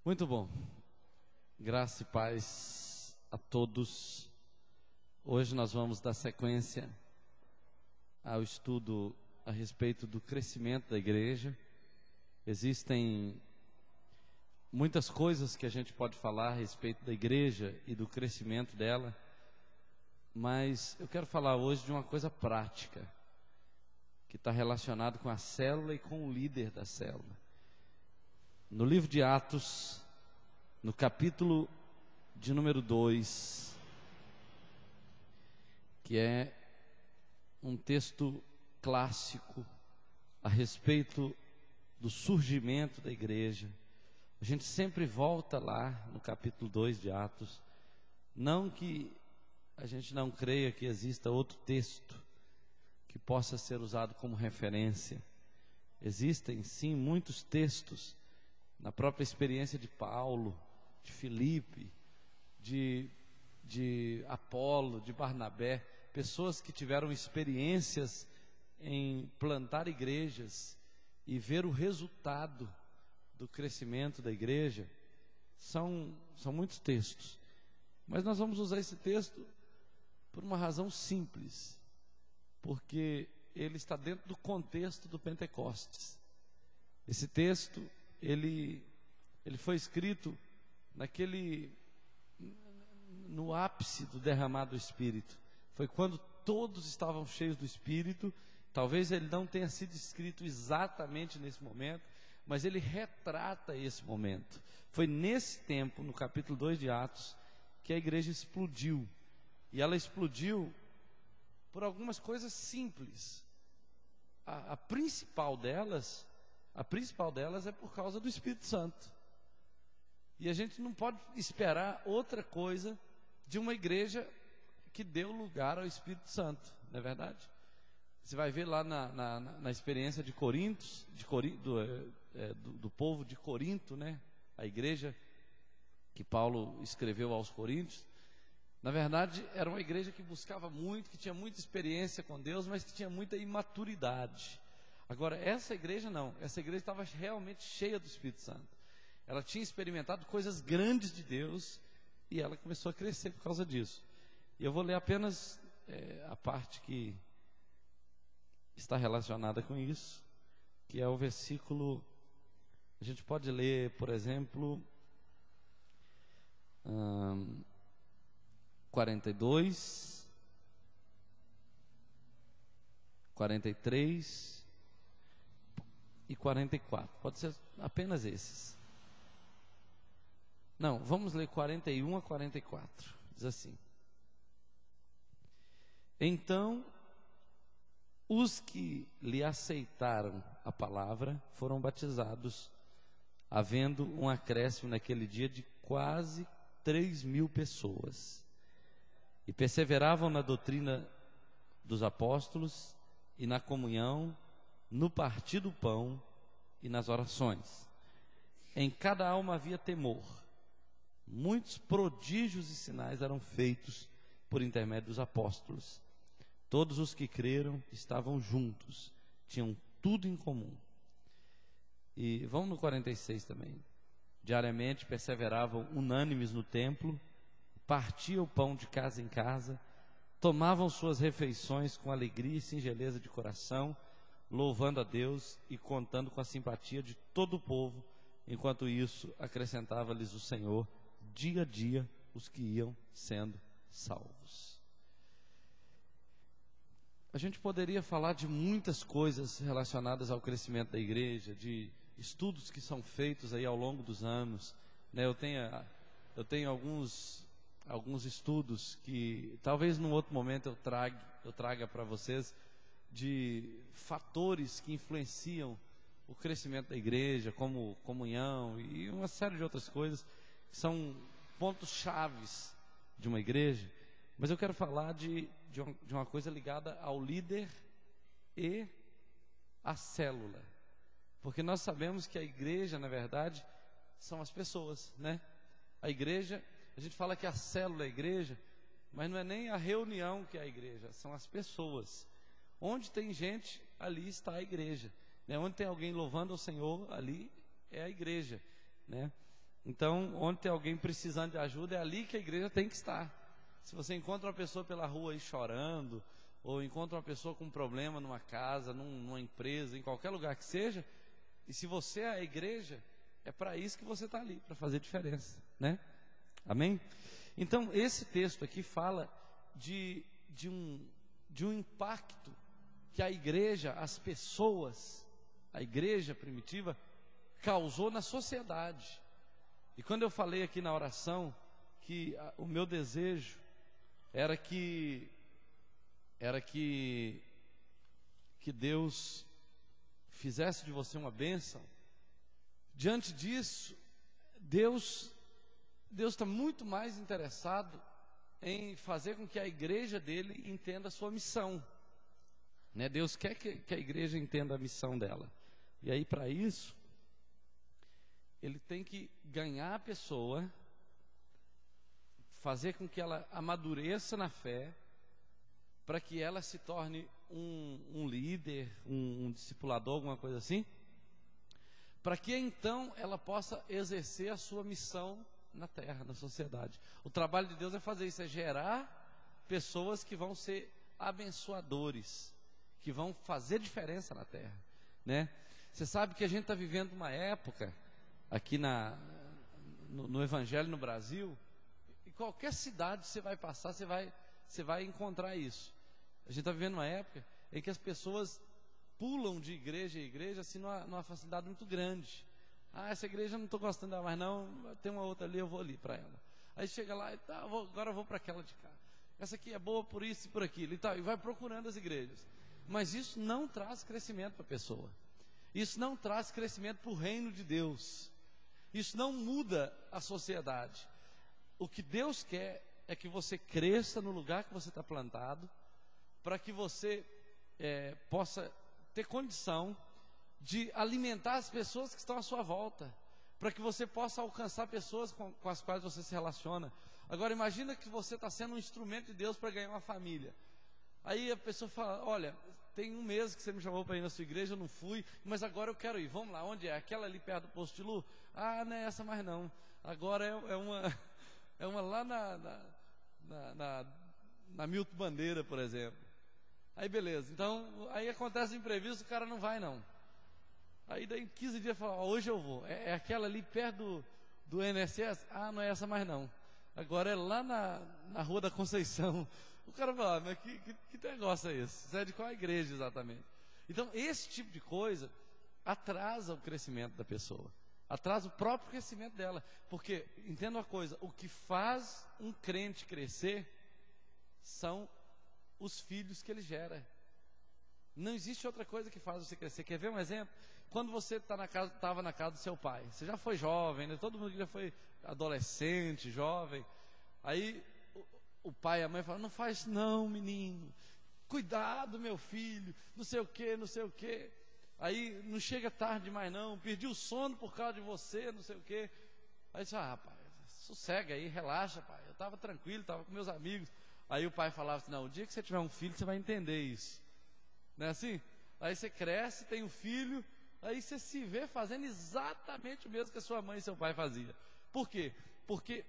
Muito bom. Graça e paz a todos. Hoje nós vamos dar sequência ao estudo a respeito do crescimento da igreja. Existem muitas coisas que a gente pode falar a respeito da igreja e do crescimento dela, mas eu quero falar hoje de uma coisa prática, que está relacionado com a célula e com o líder da célula. No livro de Atos, no capítulo de número 2, que é um texto clássico a respeito do surgimento da igreja. A gente sempre volta lá no capítulo 2 de Atos. Não que a gente não creia que exista outro texto que possa ser usado como referência. Existem sim muitos textos na própria experiência de Paulo, de Filipe, de Apolo, de Barnabé, pessoas que tiveram experiências em plantar igrejas e ver o resultado do crescimento da igreja. São muitos textos, mas nós vamos usar esse texto por uma razão simples, porque ele está dentro do contexto do Pentecostes. Esse texto, ele foi escrito no ápice do derramar do Espírito. Foi quando todos estavam cheios do Espírito. Talvez ele não tenha sido escrito exatamente nesse momento, mas ele retrata esse momento. Foi nesse tempo, no capítulo 2 de Atos, que a igreja explodiu. E ela explodiu por algumas coisas simples. A principal delas é por causa do Espírito Santo. E a gente não pode esperar outra coisa de uma igreja que deu lugar ao Espírito Santo, não é verdade? Você vai ver lá na experiência de Corinto, do povo de Corinto, né? A igreja que Paulo escreveu aos Coríntios. Na verdade, era uma igreja que buscava muito, que tinha muita experiência com Deus, mas que tinha muita imaturidade. Agora, essa igreja não. Essa igreja estava realmente cheia do Espírito Santo. Ela tinha experimentado coisas grandes de Deus e ela começou a crescer por causa disso. E eu vou ler apenas a parte que está relacionada com isso, que é o versículo. A gente pode ler, por exemplo, 42, 43 e 44. Pode ser apenas esses. Não, vamos ler 41 a 44. Diz assim: Então, os que lhe aceitaram a palavra foram batizados, havendo um acréscimo naquele dia de quase 3.000 pessoas. E perseveravam na doutrina dos apóstolos e na comunhão, no partir do pão e nas orações. Em cada alma havia temor. Muitos prodígios e sinais eram feitos por intermédio dos apóstolos. Todos os que creram estavam juntos, tinham tudo em comum. E vamos no 46 também. Diariamente perseveravam unânimes no templo, partiam o pão de casa em casa, tomavam suas refeições com alegria e singeleza de coração, louvando a Deus e contando com a simpatia de todo o povo. Enquanto isso, acrescentava-lhes o Senhor, dia a dia, os que iam sendo salvos. A gente poderia falar de muitas coisas relacionadas ao crescimento da igreja, de estudos que são feitos aí ao longo dos anos, né? Eu tenho alguns estudos que talvez num outro momento eu traga para vocês, de fatores que influenciam o crescimento da igreja, como comunhão e uma série de outras coisas que são pontos chaves de uma igreja. Mas eu quero falar de uma coisa ligada ao líder e à célula, porque nós sabemos que a igreja, na verdade, são as pessoas, né? A igreja, a gente fala que a célula é a igreja, mas não é nem a reunião que é a igreja, são as pessoas. Onde tem gente, ali está a igreja, né? Onde tem alguém louvando ao Senhor, ali é a igreja, né? Então, onde tem alguém precisando de ajuda, é ali que a igreja tem que estar. Se você encontra uma pessoa pela rua aí chorando, ou encontra uma pessoa com um problema numa casa, numa empresa, em qualquer lugar que seja, e se você é a igreja, é para isso que você está ali, para fazer diferença, né? Amém? Então, esse texto aqui fala de um impacto que a igreja, as pessoas, a igreja primitiva, causou na sociedade. E quando eu falei aqui na oração, que o meu desejo era que Deus fizesse de você uma bênção, diante disso, Deus está muito mais interessado em fazer com que a igreja dele entenda a sua missão, né? Deus quer que a igreja entenda a missão dela, e aí para isso, ele tem que ganhar a pessoa, fazer com que ela amadureça na fé, para que ela se torne um líder, um discipulador, alguma coisa assim, para que então ela possa exercer a sua missão na terra, na sociedade. O trabalho de Deus é fazer isso, é gerar pessoas que vão ser abençoadores, que vão fazer diferença na terra, né? Você sabe que a gente está vivendo uma época aqui no Evangelho no Brasil, e qualquer cidade você vai passar, você vai encontrar isso. A gente está vivendo uma época em que as pessoas pulam de igreja em igreja assim numa facilidade muito grande. Ah, essa igreja eu não estou gostando dela mais não, tem uma outra ali, eu vou ali para ela. Aí chega lá e tá, agora eu vou para aquela de cá. Essa aqui é boa por isso e por aquilo e tal, e vai procurando as igrejas. Mas isso não traz crescimento para a pessoa. Isso não traz crescimento para o reino de Deus. Isso não muda a sociedade. O que Deus quer é que você cresça no lugar que você está plantado, para que você possa ter condição de alimentar as pessoas que estão à sua volta, para que você possa alcançar pessoas com as quais você se relaciona. Agora imagina que você está sendo um instrumento de Deus para ganhar uma família. Aí a pessoa fala, olha, tem um mês que você me chamou para ir na sua igreja, eu não fui, mas agora eu quero ir, vamos lá, onde é? Aquela ali perto do posto de luz? Ah, não é essa mais não, agora é uma lá na Milton Bandeira, por exemplo. Aí beleza, então aí acontece o imprevisto, o cara não vai não. Aí daí 15 dias fala, hoje eu vou, é aquela ali perto do INSS? Ah, não é essa mais não, agora é lá na Rua da Conceição. O cara fala, mas que negócio é esse? Você é de qual igreja exatamente? Então esse tipo de coisa atrasa o crescimento da pessoa, atrasa o próprio crescimento dela, porque, entenda uma coisa, o que faz um crente crescer são os filhos que ele gera. Não existe outra coisa que faz você crescer. Quer ver um exemplo? Quando você estava na casa do seu pai, você já foi jovem, né? Todo mundo já foi adolescente, jovem. Aí o pai e a mãe falam, não faz não, menino, cuidado meu filho, não sei o que, não sei o que. Aí não chega tarde demais não, perdi o sono por causa de você, não sei o que. Aí você fala, rapaz, sossega aí, relaxa, pai, eu estava tranquilo, estava com meus amigos. Aí o pai falava assim, não, o dia que você tiver um filho, você vai entender isso. Não é assim? Aí você cresce, tem um filho, aí você se vê fazendo exatamente o mesmo que a sua mãe e seu pai faziam. Por quê? Porque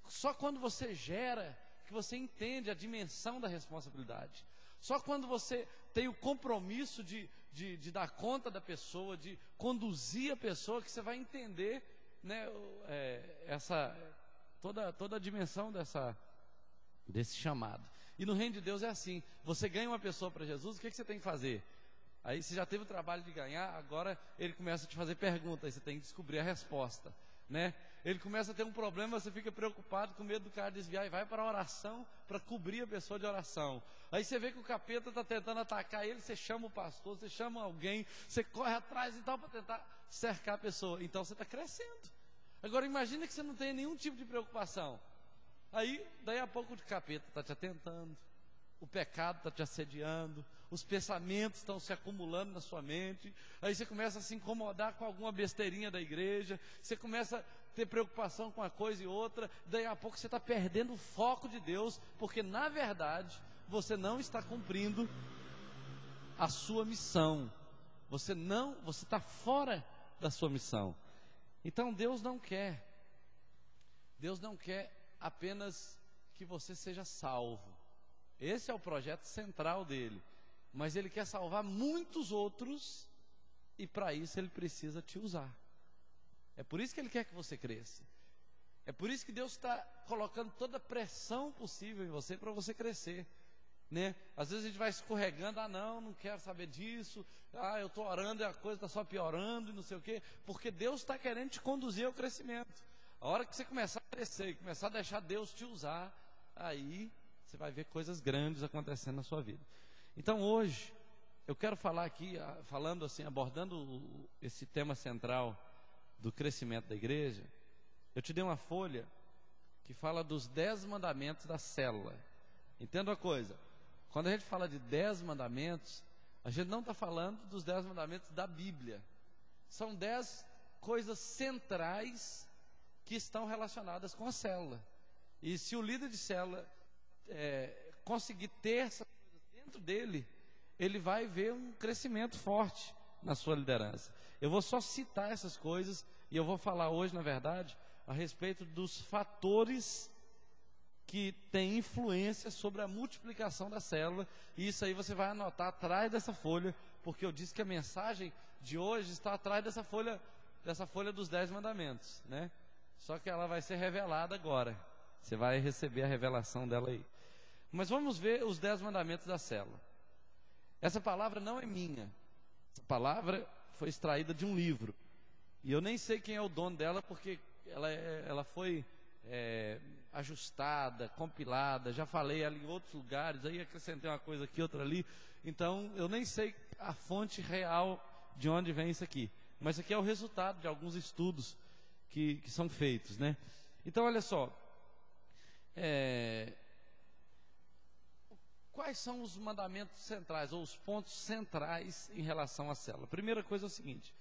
só quando você gera, que você entende a dimensão da responsabilidade. Só quando você tem o compromisso de dar conta da pessoa, de conduzir a pessoa, que você vai entender, né, toda a dimensão desse chamado. E no reino de Deus é assim, você ganha uma pessoa para Jesus, o que você tem que fazer? Aí você já teve o trabalho de ganhar, agora ele começa a te fazer perguntas, aí você tem que descobrir a resposta, né? Ele começa a ter um problema, você fica preocupado, com medo do cara desviar e vai para a oração, para cobrir a pessoa de oração. Aí você vê que o capeta está tentando atacar ele, você chama o pastor, você chama alguém, você corre atrás e tal para tentar cercar a pessoa. Então você está crescendo. Agora imagina que você não tem nenhum tipo de preocupação. Aí, daí a pouco o capeta está te atentando, o pecado está te assediando, os pensamentos estão se acumulando na sua mente, aí você começa a se incomodar com alguma besteirinha da igreja, você começa a ter preocupação com uma coisa e outra, daí a pouco você está perdendo o foco de Deus, porque na verdade você não está cumprindo a sua missão, você está fora da sua missão. Então Deus não quer Deus não quer apenas que você seja salvo. Esse é o projeto central dele. Mas Ele quer salvar muitos outros, e para isso Ele precisa te usar. É por isso que Ele quer que você cresça. É por isso que Deus está colocando toda a pressão possível em você para você crescer, né? Às vezes a gente vai escorregando, não quero saber disso, eu estou orando e a coisa está só piorando e não sei o quê, porque Deus está querendo te conduzir ao crescimento. A hora que você começar a crescer e começar a deixar Deus te usar, aí você vai ver coisas grandes acontecendo na sua vida. Então hoje, eu quero falar aqui, falando assim, abordando esse tema central do crescimento da igreja. Eu te dei uma folha que fala dos 10 mandamentos da célula. Entenda uma coisa, quando a gente fala de 10 mandamentos, a gente não está falando dos 10 mandamentos da Bíblia. São 10 coisas centrais que estão relacionadas com a célula. E se o líder de célula conseguir ter essas coisas dentro dele, ele vai ver um crescimento forte na sua liderança. Eu vou só citar essas coisas, e eu vou falar hoje, na verdade, a respeito dos fatores que têm influência sobre a multiplicação da célula. E isso aí você vai anotar atrás dessa folha, porque eu disse que a mensagem de hoje está atrás dessa folha dos 10 mandamentos, né? Só que ela vai ser revelada agora. Você vai receber a revelação dela aí. Mas vamos ver os 10 mandamentos da célula. Essa palavra não é minha. Essa palavra foi extraída de um livro. E eu nem sei quem é o dono dela, porque ela foi ajustada, compilada. Já falei ela em outros lugares, aí acrescentei uma coisa aqui, outra ali. Então eu nem sei a fonte real de onde vem isso aqui. Mas isso aqui é o resultado de alguns estudos que são feitos, né? Então olha só, quais são os mandamentos centrais, ou os pontos centrais em relação à célula? A primeira coisa é o seguinte: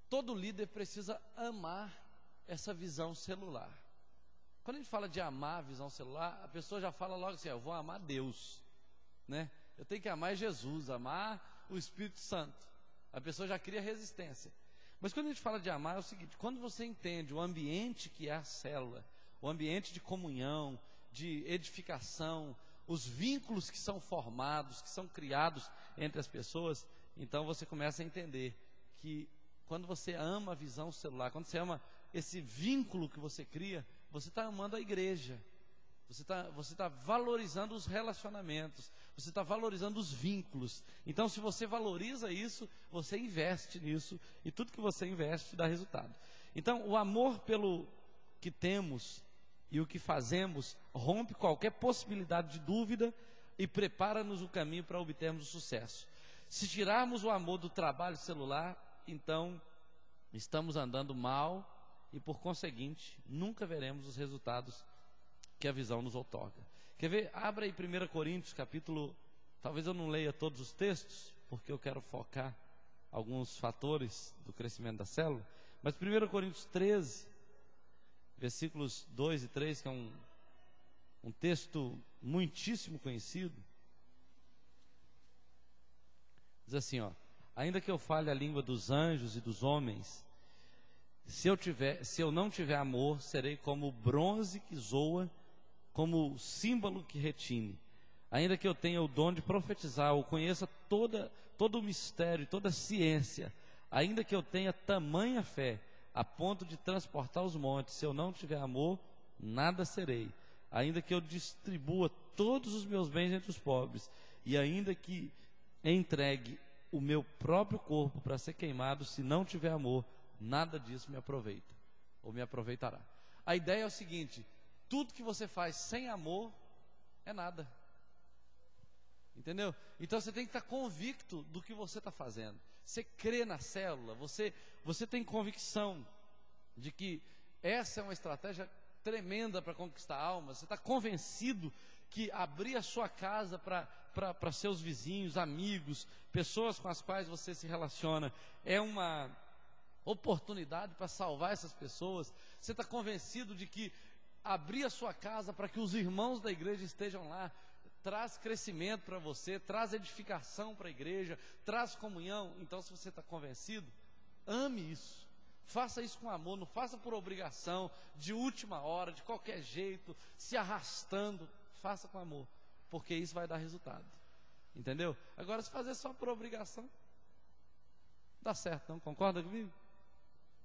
todo líder precisa amar essa visão celular. Quando a gente fala de amar a visão celular, a pessoa já fala logo assim: eu vou amar Deus, né? Eu tenho que amar Jesus, amar o Espírito Santo. A pessoa já cria resistência. Mas quando a gente fala de amar, é o seguinte: quando você entende o ambiente que é a célula, o ambiente de comunhão, de edificação, os vínculos que são formados, que são criados entre as pessoas, então você começa a entender que quando você ama a visão celular, quando você ama esse vínculo que você cria, você está amando a igreja, você tá valorizando os relacionamentos, você está valorizando os vínculos. Então, se você valoriza isso, você investe nisso, e tudo que você investe dá resultado. Então, o amor pelo que temos e o que fazemos rompe qualquer possibilidade de dúvida e prepara-nos o caminho para obtermos o sucesso. Se tirarmos o amor do trabalho celular, então estamos andando mal e, por conseguinte, nunca veremos os resultados que a visão nos outorga. Quer ver? Abra aí 1 Coríntios, capítulo... Talvez eu não leia todos os textos, porque eu quero focar alguns fatores do crescimento da célula. Mas 1 Coríntios 13, versículos 2 e 3, que é um texto muitíssimo conhecido. Diz assim, ainda que eu fale a língua dos anjos e dos homens, se eu não tiver amor, serei como o bronze que zoa, como o símbolo que retine. Ainda que eu tenha o dom de profetizar, ou conheça todo o mistério, toda a ciência, ainda que eu tenha tamanha fé, a ponto de transportar os montes, se eu não tiver amor, nada serei. Ainda que eu distribua todos os meus bens entre os pobres, e ainda que entregue o meu próprio corpo para ser queimado, se não tiver amor, nada disso me aproveita, ou me aproveitará. A ideia é o seguinte: tudo que você faz sem amor é nada. Entendeu? Então você tem que estar convicto do que você está fazendo. Você crê na célula, você tem convicção de que essa é uma estratégia tremenda para conquistar almas. Você está convencido que abrir a sua casa para seus vizinhos, amigos, pessoas com as quais você se relaciona, é uma oportunidade para salvar essas pessoas. Você está convencido de que abrir a sua casa para que os irmãos da igreja estejam lá traz crescimento para você, traz edificação para a igreja, traz comunhão. Então, se você está convencido, ame isso. Faça isso com amor, não faça por obrigação, de última hora, de qualquer jeito, se arrastando. Faça com amor, porque isso vai dar resultado. Entendeu? Agora, se fazer só por obrigação, dá certo, não? Concorda comigo?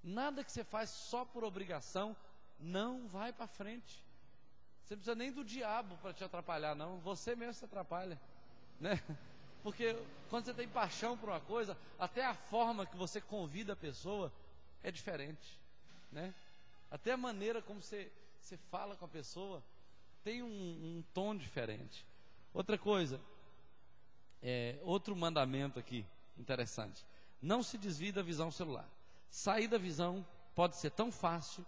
Nada que você faz só por obrigação não vai para frente. Você não precisa nem do diabo para te atrapalhar, não. Você mesmo se atrapalha, né? Porque quando você tem paixão por uma coisa, até a forma que você convida a pessoa é diferente, né? Até a maneira como você fala com a pessoa tem um tom diferente. Outra coisa, outro mandamento aqui, interessante. Não se desvie da visão celular. Sair da visão pode ser tão fácil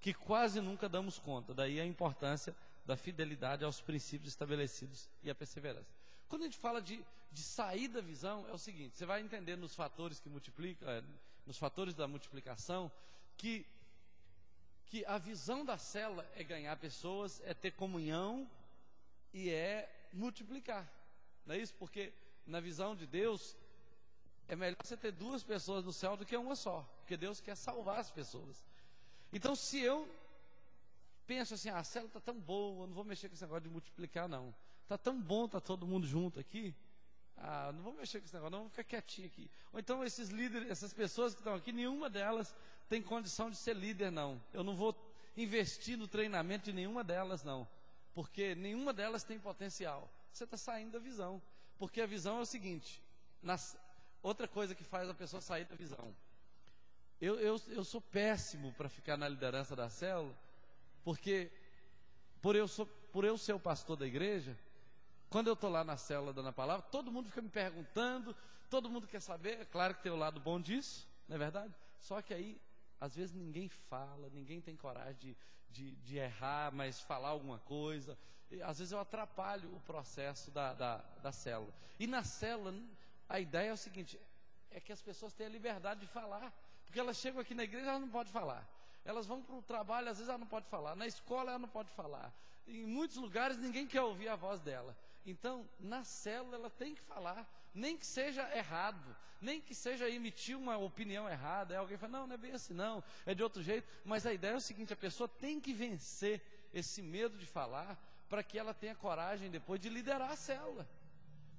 que quase nunca damos conta. Daí a importância da fidelidade aos princípios estabelecidos e a perseverança. Quando a gente fala de sair da visão, é o seguinte: você vai entender nos fatores que multiplicam, nos fatores da multiplicação, que a visão da célula é ganhar pessoas, é ter comunhão e é multiplicar. Não é isso? Porque na visão de Deus, é melhor você ter 2 pessoas no céu do que uma só, porque Deus quer salvar as pessoas. Então, se eu penso assim, a célula está tão boa, eu não vou mexer com esse negócio de multiplicar, não. Está tão bom, está todo mundo junto aqui, não vou mexer com esse negócio, não, vou ficar quietinho aqui. Ou então, esses líderes, essas pessoas que estão aqui, nenhuma delas tem condição de ser líder, não. Eu não vou investir no treinamento de nenhuma delas, não, porque nenhuma delas tem potencial. Você está saindo da visão, porque a visão é o seguinte, outra coisa que faz a pessoa sair da visão. Eu sou péssimo para ficar na liderança da célula, porque por eu ser o pastor da igreja, quando eu estou lá na célula dando a palavra, todo mundo fica me perguntando, todo mundo quer saber. É claro que tem o lado bom disso, não é verdade? Só que aí, às vezes ninguém fala, ninguém tem coragem de errar, mas falar alguma coisa. E, às vezes eu atrapalho o processo da célula. E na célula, a ideia é o seguinte, é que as pessoas tenham a liberdade de falar. Porque elas chegam aqui na igreja, elas não podem falar. Elas vão para o trabalho, às vezes ela não pode falar. Na escola ela não pode falar. Em muitos lugares ninguém quer ouvir a voz dela. Então, na célula ela tem que falar, nem que seja errado, nem que seja emitir uma opinião errada. Aí alguém fala, não é bem assim não, é de outro jeito. Mas a ideia é o seguinte, a pessoa tem que vencer esse medo de falar, para que ela tenha coragem depois de liderar a célula.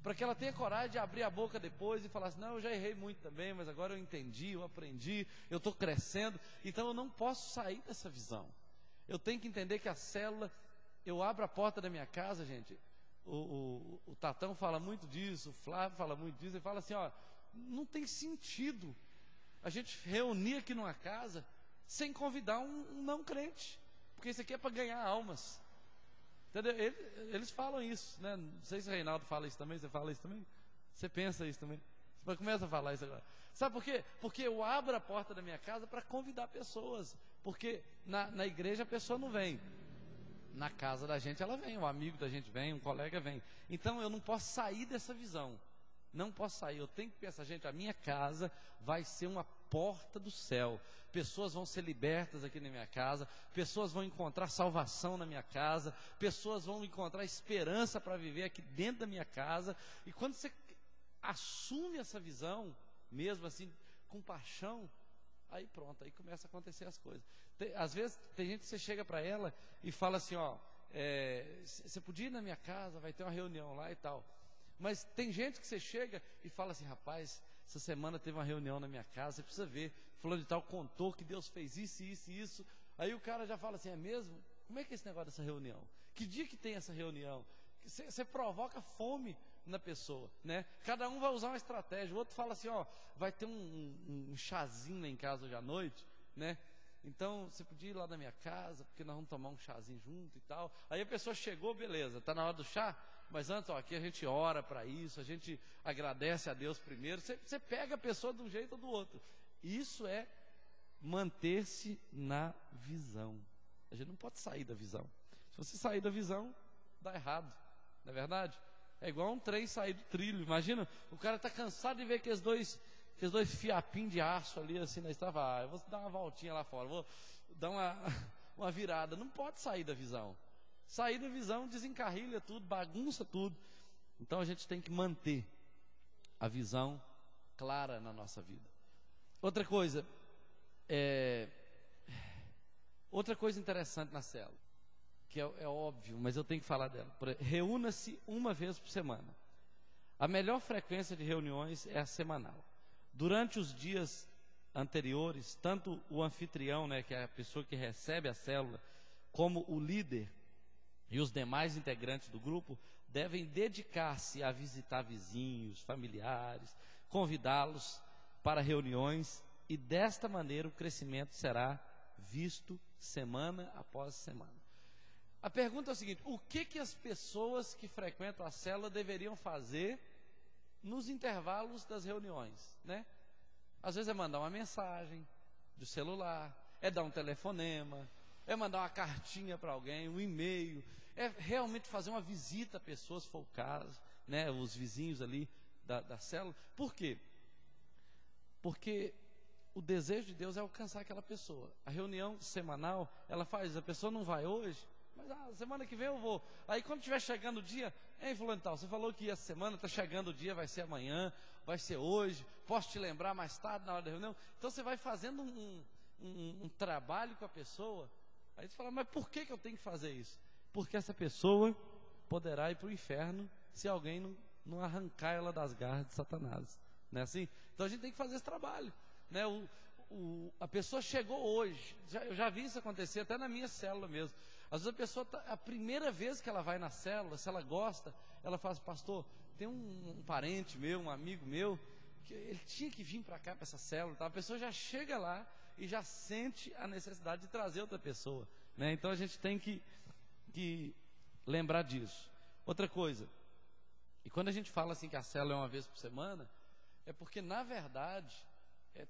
Para que ela tenha coragem de abrir a boca depois e falar assim, não, eu já errei muito também, mas agora eu entendi, eu aprendi, eu estou crescendo, então eu não posso sair dessa visão. Eu tenho que entender que a célula, eu abro a porta da minha casa, gente, o Tatão fala muito disso, o Flávio fala muito disso, ele fala assim, não tem sentido a gente reunir aqui numa casa sem convidar um não crente, porque isso aqui é para ganhar almas. Entendeu? Eles falam isso, né? Não sei se o Reinaldo fala isso também, você fala isso também? Você pensa isso também? Você começa a falar isso agora. Sabe por quê? Porque eu abro a porta da minha casa para convidar pessoas. Porque na igreja a pessoa não vem. Na casa da gente ela vem, um amigo da gente vem, um colega vem. Então eu não posso sair dessa visão. Não posso sair, eu tenho que pensar, gente, a minha casa vai ser uma porta do céu. Pessoas vão ser libertas aqui na minha casa, pessoas vão encontrar salvação na minha casa, pessoas vão encontrar esperança para viver aqui dentro da minha casa. E quando você assume essa visão, mesmo assim, com paixão, aí pronto, aí começa a acontecer as coisas. Às vezes tem gente que você chega para ela e fala assim, você podia ir na minha casa, vai ter uma reunião lá e tal. Mas tem gente que você chega e fala assim, rapaz, essa semana teve uma reunião na minha casa, você precisa ver, fulano de tal contou que Deus fez isso, isso e isso. Aí o cara já fala assim, é mesmo? Como é que é esse negócio dessa reunião? Que dia que tem essa reunião? Você provoca fome na pessoa, né? Cada um vai usar uma estratégia. O outro fala assim, vai ter um chazinho lá em casa hoje à noite, né? Então, você podia ir lá na minha casa, porque nós vamos tomar um chazinho junto e tal. Aí a pessoa chegou, beleza, está na hora do chá? Mas antes, aqui a gente ora para isso, a gente agradece a Deus primeiro. Você pega a pessoa de um jeito ou do outro. Isso é manter-se na visão. A gente não pode sair da visão. Se você sair da visão, dá errado, não é verdade? É igual um trem sair do trilho. Imagina, o cara está cansado de ver aqueles dois fiapinhos de aço ali, assim, na estrada. Eu vou dar uma voltinha lá fora, vou dar uma virada. Não pode sair da visão. Sair da visão desencarrilha tudo, bagunça tudo. Então a gente tem que manter a visão clara na nossa vida. Outra coisa, Outra coisa interessante na célula, que é óbvio, mas eu tenho que falar dela. Reúna-se uma vez por semana. A melhor frequência de reuniões é a semanal. Durante os dias anteriores, tanto o anfitrião, né, que é a pessoa que recebe a célula, como o líder e os demais integrantes do grupo devem dedicar-se a visitar vizinhos, familiares, convidá-los para reuniões, e desta maneira o crescimento será visto semana após semana. A pergunta é o seguinte: o que as pessoas que frequentam a célula deveriam fazer nos intervalos das reuniões, né? Às vezes é mandar uma mensagem do celular, é dar um telefonema, é mandar uma cartinha para alguém, um e-mail, é realmente fazer uma visita a pessoas, se for o caso, né? Os vizinhos ali da célula. Por quê? Porque o desejo de Deus é alcançar aquela pessoa. A reunião semanal, ela faz, a pessoa não vai hoje, mas semana que vem eu vou. Aí quando estiver chegando o dia, fulano tal, você falou que essa semana está chegando o dia, vai ser amanhã, vai ser hoje, posso te lembrar mais tarde na hora da reunião. Então você vai fazendo um trabalho com a pessoa. Aí você fala, mas por que eu tenho que fazer isso? Porque essa pessoa poderá ir para o inferno se alguém não arrancar ela das garras de Satanás. Não é assim? Então a gente tem que fazer esse trabalho, né? A pessoa chegou hoje, eu já vi isso acontecer até na minha célula mesmo. Às vezes a pessoa, a primeira vez que ela vai na célula, se ela gosta, ela fala assim, pastor, tem um parente meu, um amigo meu, que ele tinha que vir para cá, para essa célula, tá? A pessoa já chega lá e já sente a necessidade de trazer outra pessoa, né? Então a gente tem que lembrar disso. Outra coisa, e quando a gente fala assim que a célula é uma vez por semana, é porque na verdade,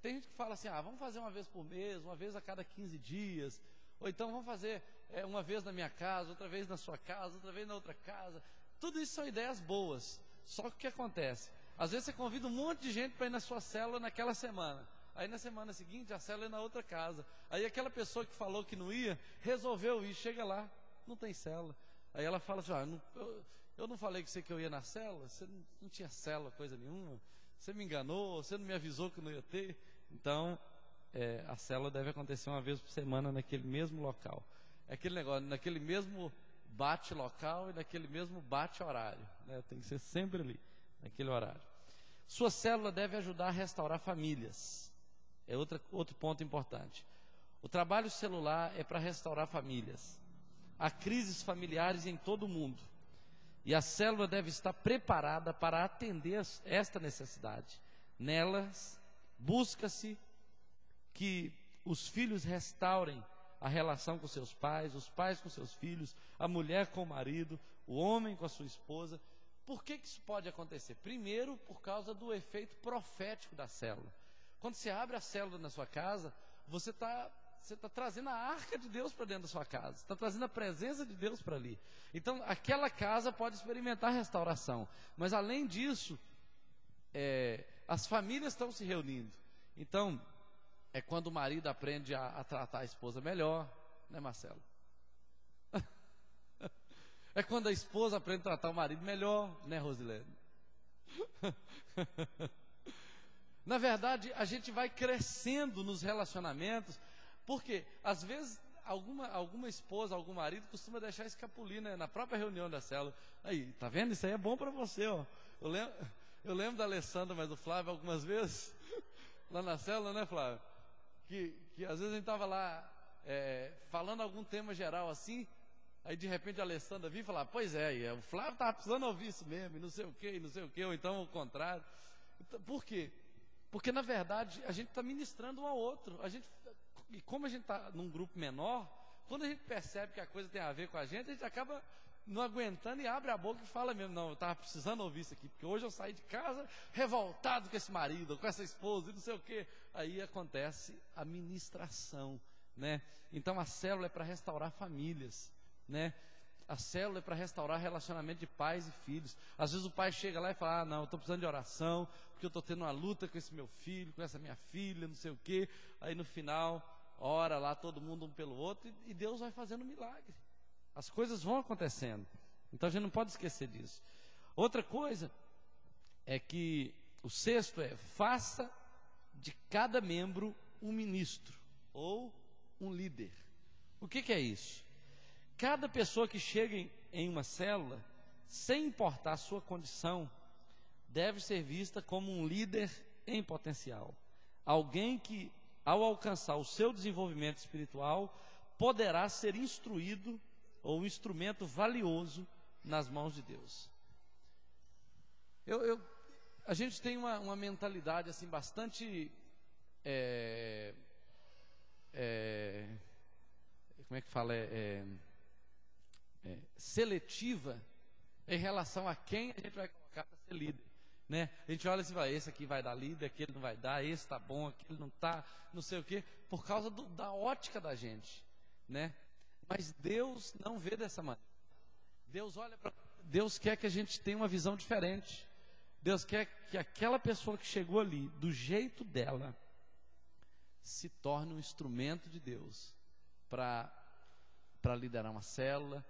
tem gente que fala assim, vamos fazer uma vez por mês, uma vez a cada 15 dias, ou então vamos fazer uma vez na minha casa, outra vez na sua casa, outra vez na outra casa. Tudo isso são ideias boas, só que o que acontece? Às vezes você convida um monte de gente para ir na sua célula naquela semana, aí na semana seguinte a célula é na outra casa, aí aquela pessoa que falou que não ia, resolveu ir, chega lá, não tem célula. Aí ela fala assim, eu não falei com você que eu ia na célula, você não tinha célula, coisa nenhuma, você me enganou, você não me avisou que não ia ter. Então, a célula deve acontecer uma vez por semana naquele mesmo local. É aquele negócio, naquele mesmo bate local e naquele mesmo bate horário, né? Tem que ser sempre ali, naquele horário. Sua célula deve ajudar a restaurar famílias. É outro ponto importante. O trabalho celular é para restaurar famílias. Há crises familiares em todo o mundo. E a célula deve estar preparada para atender esta necessidade. Nelas, busca-se que os filhos restaurem a relação com seus pais, os pais com seus filhos, a mulher com o marido, o homem com a sua esposa. Por que isso pode acontecer? Primeiro, por causa do efeito profético da célula. Quando você abre a célula na sua casa, você está trazendo a arca de Deus para dentro da sua casa, está trazendo a presença de Deus para ali. Então aquela casa pode experimentar restauração, mas além disso, as famílias estão se reunindo. Então é quando o marido aprende a tratar a esposa melhor, né, Marcelo? É quando a esposa aprende a tratar o marido melhor, né, Rosilene? Na verdade, a gente vai crescendo nos relacionamentos, porque às vezes alguma esposa, algum marido costuma deixar escapulir, né, na própria reunião da célula. Aí, tá vendo? Isso aí é bom para você, ó. Eu lembro da Alessandra, mas do Flávio algumas vezes, lá na célula, né, Flávio? Que às vezes a gente estava lá falando algum tema geral assim, aí de repente a Alessandra vinha e falava, pois o Flávio estava precisando ouvir isso mesmo, e não sei o que, ou então o contrário. Então, por quê? Porque na verdade a gente está ministrando um ao outro. E como a gente está num grupo menor, quando a gente percebe que a coisa tem a ver com a gente acaba não aguentando e abre a boca e fala mesmo, não, eu estava precisando ouvir isso aqui, porque hoje eu saí de casa revoltado com esse marido, com essa esposa e não sei o quê. Aí acontece a ministração, né? Então a célula é para restaurar famílias, né? A célula é para restaurar relacionamento de pais e filhos. Às vezes o pai chega lá e fala, não, eu estou precisando de oração, porque eu estou tendo uma luta com esse meu filho, com essa minha filha, não sei o quê. Aí no final, ora lá todo mundo um pelo outro e Deus vai fazendo milagre. As coisas vão acontecendo. Então a gente não pode esquecer disso. Outra coisa é que o sexto faça de cada membro um ministro. ou um líder. O que é isso? Cada pessoa que chega em uma célula, sem importar a sua condição, deve ser vista como um líder em potencial. Alguém que, ao alcançar o seu desenvolvimento espiritual, poderá ser instruído ou um instrumento valioso nas mãos de Deus. A gente tem uma mentalidade assim bastante como é que fala? Seletiva em relação a quem a gente vai colocar para ser líder, né? A gente olha assim, esse aqui vai dar líder, aquele não vai dar, esse está bom, aquele não está, não sei o quê, por causa da ótica da gente, né? Mas Deus não vê dessa maneira. Deus quer que a gente tenha uma visão diferente. Deus quer que aquela pessoa que chegou ali, do jeito dela, se torne um instrumento de Deus para liderar uma célula.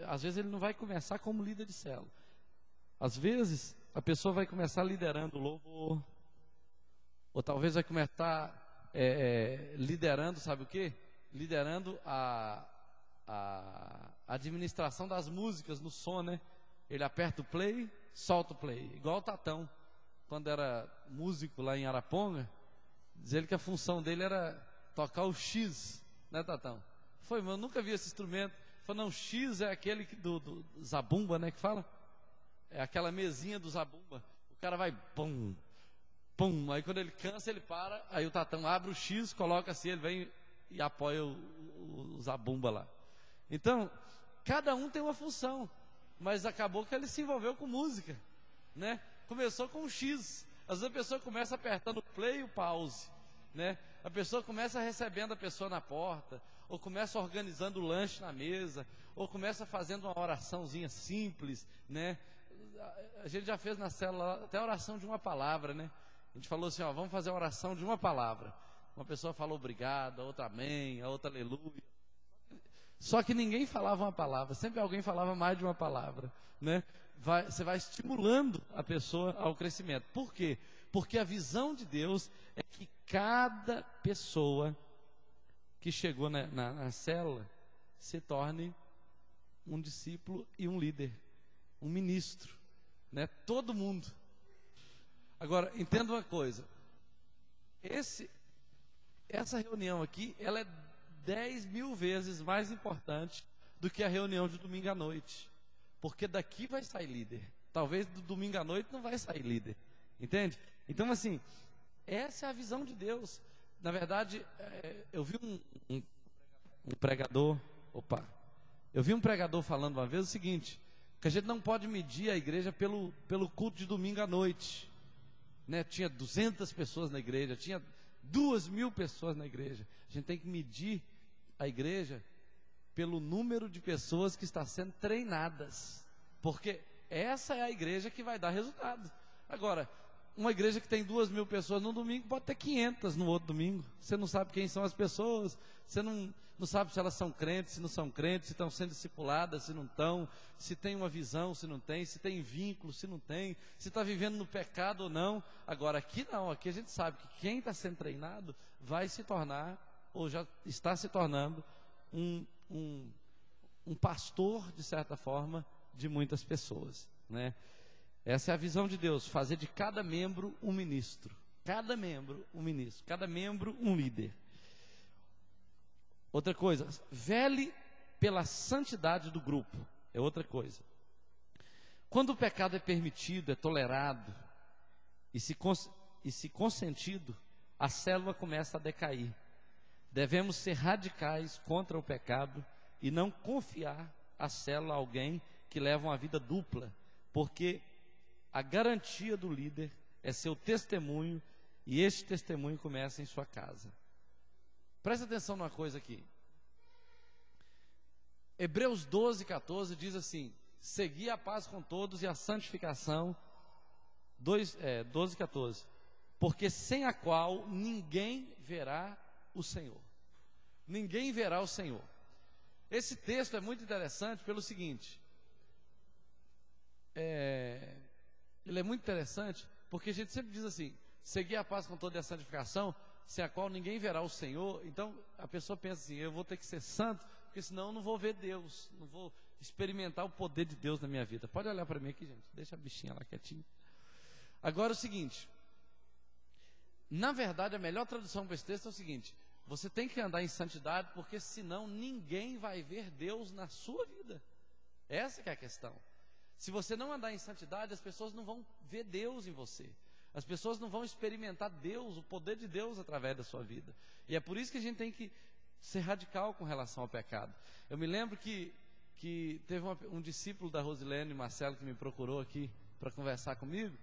Às vezes ele não vai começar como líder de célula. Às vezes a pessoa vai começar liderando o louvor, ou talvez vai começar liderando, sabe o quê? Liderando a administração das músicas no som, né? Ele aperta o play, solta o play, igual o Tatão, quando era músico lá em Araponga, diz ele que a função dele era tocar o X, né, Tatão? Mas eu nunca vi esse instrumento. Falou, não, X é aquele do zabumba, né, que fala? É aquela mesinha do zabumba. O cara vai, pum, pum, aí quando ele cansa, ele para, aí o Tatão abre o X, coloca assim, ele vem e apoia o zabumba lá. Então, cada um tem uma função, mas acabou que ele se envolveu com música, né? Começou com o X. Às vezes a pessoa começa apertando o play e o pause, né? A pessoa começa recebendo a pessoa na porta, ou começa organizando o lanche na mesa, ou começa fazendo uma oraçãozinha simples, né? A gente já fez na célula até a oração de uma palavra, né? A gente falou assim, vamos fazer a oração de uma palavra. Uma pessoa falou obrigado, a outra amém, a outra aleluia. Só que ninguém falava uma palavra, sempre alguém falava mais de uma palavra, né? Você vai estimulando a pessoa ao crescimento. Por quê? Porque a visão de Deus é que cada pessoa que chegou na célula se torne um discípulo e um líder, um ministro, né? Todo mundo. Agora, entenda uma coisa, essa reunião aqui, ela é 10.000 vezes mais importante do que a reunião de domingo à noite, porque daqui vai sair líder. Talvez do domingo à noite não vai sair líder, entende? Então assim, essa é a visão de Deus. Na verdade, eu vi um pregador, eu vi um pregador falando uma vez o seguinte, que a gente não pode medir a igreja pelo culto de domingo à noite, né? Tinha 200 pessoas na igreja, tinha 2.000 pessoas na igreja. A gente tem que medir a igreja pelo número de pessoas que está sendo treinadas, porque essa é a igreja que vai dar resultado. Agora, uma igreja que tem 2.000 pessoas no domingo pode ter 500 no outro domingo. Você não sabe quem são as pessoas, você não sabe se elas são crentes, se não são crentes, se estão sendo discipuladas, se não estão, se tem uma visão, se não tem, se tem vínculo, se não tem, se está vivendo no pecado ou não. Agora aqui não, aqui a gente sabe que quem está sendo treinado vai se tornar, ou já está se tornando, um pastor, de certa forma, de muitas pessoas, né? Essa é a visão de Deus, fazer de cada membro um ministro, cada membro um ministro, cada membro um líder. Outra coisa, vele pela santidade do grupo, é outra coisa. Quando o pecado é permitido, é tolerado e se consentido, a célula começa a decair. Devemos ser radicais contra o pecado e não confiar a célula a alguém que leva uma vida dupla, porque a garantia do líder é seu testemunho, e este testemunho começa em sua casa. Presta atenção numa coisa aqui. Hebreus 12:14 diz assim: segui a paz com todos e a santificação, 12:14, porque sem a qual ninguém verá o Senhor. Ninguém verá o Senhor. Esse texto é muito interessante pelo seguinte, ele é muito interessante porque a gente sempre diz assim, seguir a paz com toda a santificação, sem a qual ninguém verá o Senhor. Então a pessoa pensa assim: eu vou ter que ser santo, porque senão eu não vou ver Deus, não vou experimentar o poder de Deus na minha vida. Pode olhar para mim aqui, gente, deixa a bichinha lá quietinha. Agora é o seguinte, na verdade a melhor tradução para esse texto é o seguinte: você tem que andar em santidade, porque senão ninguém vai ver Deus na sua vida. Essa que é a questão. Se você não andar em santidade, as pessoas não vão ver Deus em você. As pessoas não vão experimentar Deus, o poder de Deus através da sua vida. E é por isso que a gente tem que ser radical com relação ao pecado. Eu me lembro que teve um discípulo da Rosilene, Marcelo, que me procurou aqui para conversar comigo,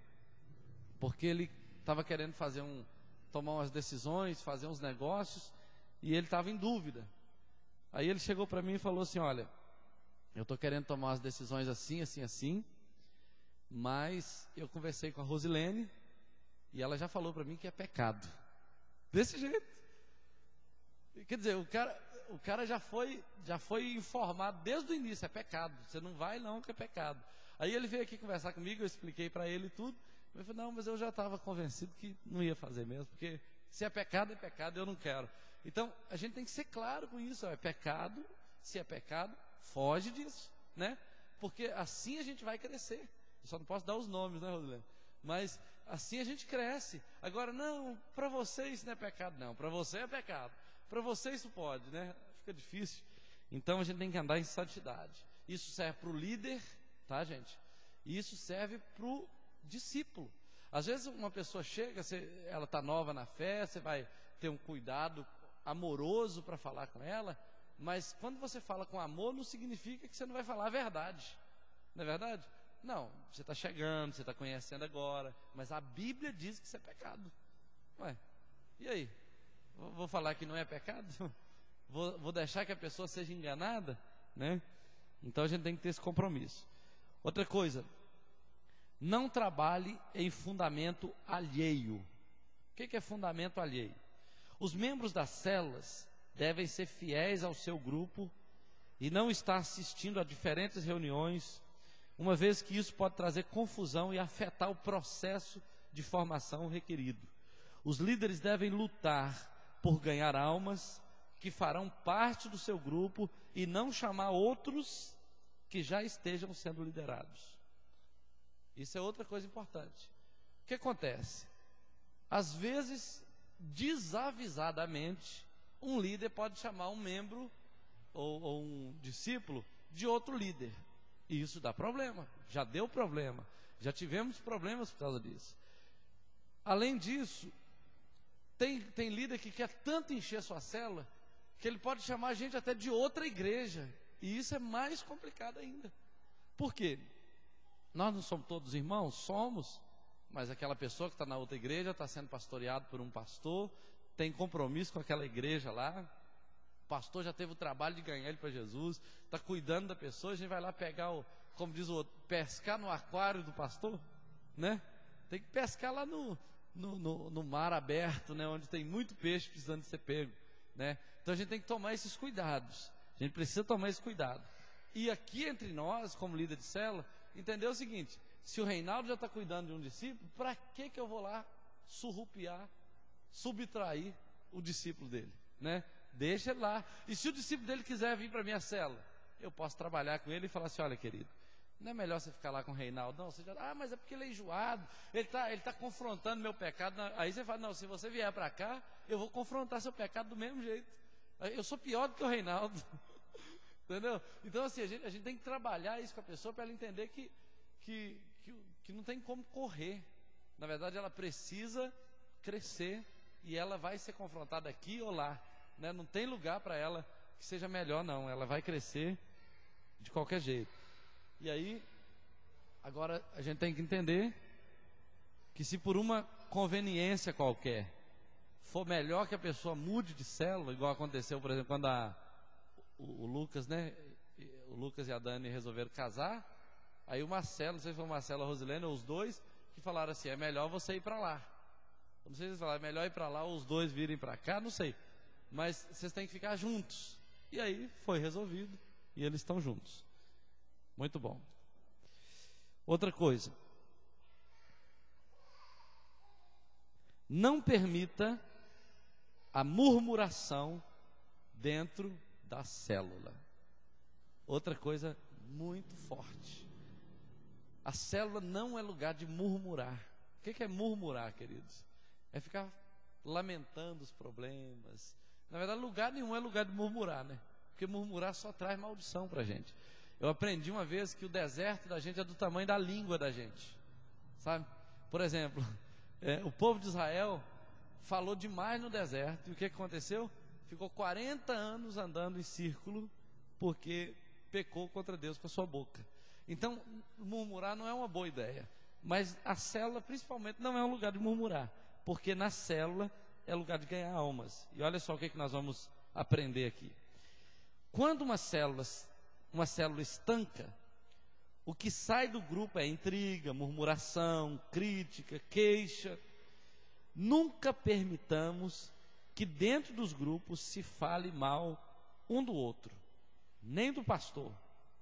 porque ele estava querendo tomar umas decisões, fazer uns negócios, e ele estava em dúvida. Aí ele chegou para mim e falou assim: olha, eu estou querendo tomar umas decisões assim, assim, assim, mas eu conversei com a Rosilene e ela já falou para mim que é pecado. Desse jeito. Quer dizer, o cara já foi informado desde o início: é pecado, você não vai não, que é pecado. Aí ele veio aqui conversar comigo, eu expliquei para ele tudo. Ele falou: não, mas eu já estava convencido que não ia fazer mesmo, porque se é pecado, eu não quero. Então, a gente tem que ser claro com isso: é pecado, se é pecado, foge disso, né? Porque assim a gente vai crescer. Eu só não posso dar os nomes, né, Rosilene? Mas assim a gente cresce. Agora, não, para você isso não é pecado, não. Para você é pecado. Para você isso pode, né? Fica difícil. Então a gente tem que andar em santidade. Isso serve para o líder, tá, gente? E isso serve para o discípulo. Às vezes uma pessoa chega, ela está nova na fé, você vai ter um cuidado amoroso para falar com ela, mas quando você fala com amor, não significa que você não vai falar a verdade. Não é verdade? Não, você está chegando, você está conhecendo agora, mas a Bíblia diz que isso é pecado. Ué, e aí? Vou falar que não é pecado? Vou deixar que a pessoa seja enganada? Né? Então a gente tem que ter esse compromisso. Outra coisa, não trabalhe em fundamento alheio. O que é fundamento alheio? Os membros das células devem ser fiéis ao seu grupo e não estar assistindo a diferentes reuniões, uma vez que isso pode trazer confusão e afetar o processo de formação requerido. Os líderes devem lutar por ganhar almas que farão parte do seu grupo e não chamar outros que já estejam sendo liderados. Isso é outra coisa importante. O que acontece? Às vezes, desavisadamente, um líder pode chamar um membro ou um discípulo de outro líder. E isso dá problema. Já deu problema. Já tivemos problemas por causa disso. Além disso, tem líder que quer tanto encher sua célula que ele pode chamar gente até de outra igreja. E isso é mais complicado ainda. Por quê? Nós não somos todos irmãos? Somos. Mas aquela pessoa que está na outra igreja está sendo pastoreado por um pastor, tem compromisso com aquela igreja lá. O pastor já teve o trabalho de ganhar ele para Jesus, está cuidando da pessoa. A gente vai lá pegar, como diz o outro, pescar no aquário do pastor, né? Tem que pescar lá no mar aberto, né? Onde tem muito peixe precisando de ser pego, né? Então a gente tem que tomar esses cuidados. A gente precisa tomar esse cuidado. E aqui entre nós, como líder de célula, entender o seguinte: se o Reinaldo já está cuidando de um discípulo, para que eu vou lá surrupiar, subtrair o discípulo dele, né? Deixa ele lá. E se o discípulo dele quiser vir para a minha célula, eu posso trabalhar com ele e falar assim: olha, querido, não é melhor você ficar lá com o Reinaldo? Não, você já, mas é porque ele é enjoado, ele tá confrontando meu pecado. Aí você fala: não, se você vier para cá, eu vou confrontar seu pecado do mesmo jeito. Eu sou pior do que o Reinaldo. Entendeu? Então assim, a gente tem que trabalhar isso com a pessoa para ela entender que não tem como correr. Na verdade, ela precisa crescer e ela vai ser confrontada aqui ou lá, né? Não tem lugar para ela que seja melhor, não. Ela vai crescer de qualquer jeito. E aí, agora a gente tem que entender que se por uma conveniência qualquer for melhor que a pessoa mude de célula, igual aconteceu, por exemplo, quando o Lucas, né? O Lucas e a Dani resolveram casar. Aí o Marcelo, não sei se foi o Marcelo ou a Rosilene, ou os dois, que falaram assim: é melhor você ir para lá. Não sei se eles falaram: é melhor ir para lá ou os dois virem para cá, não sei. Mas vocês têm que ficar juntos. E aí foi resolvido e eles estão juntos. Muito bom. Outra coisa: não permita a murmuração dentro da célula. Outra coisa muito forte. A célula não é lugar de murmurar. O que é murmurar, queridos? É ficar lamentando os problemas. Na verdade, lugar nenhum é lugar de murmurar, né? Porque murmurar só traz maldição para a gente. Eu aprendi uma vez que o deserto da gente é do tamanho da língua da gente, sabe? Por exemplo, o povo de Israel falou demais no deserto, e o que aconteceu? Ficou 40 anos andando em círculo, porque pecou contra Deus com a sua boca. Então, murmurar não é uma boa ideia, mas a célula principalmente não é um lugar de murmurar, porque na célula é lugar de ganhar almas. E olha só o que nós vamos aprender aqui. Quando uma célula estanca, o que sai do grupo é intriga, murmuração, crítica, queixa. Nunca permitamos que dentro dos grupos se fale mal um do outro, nem do pastor,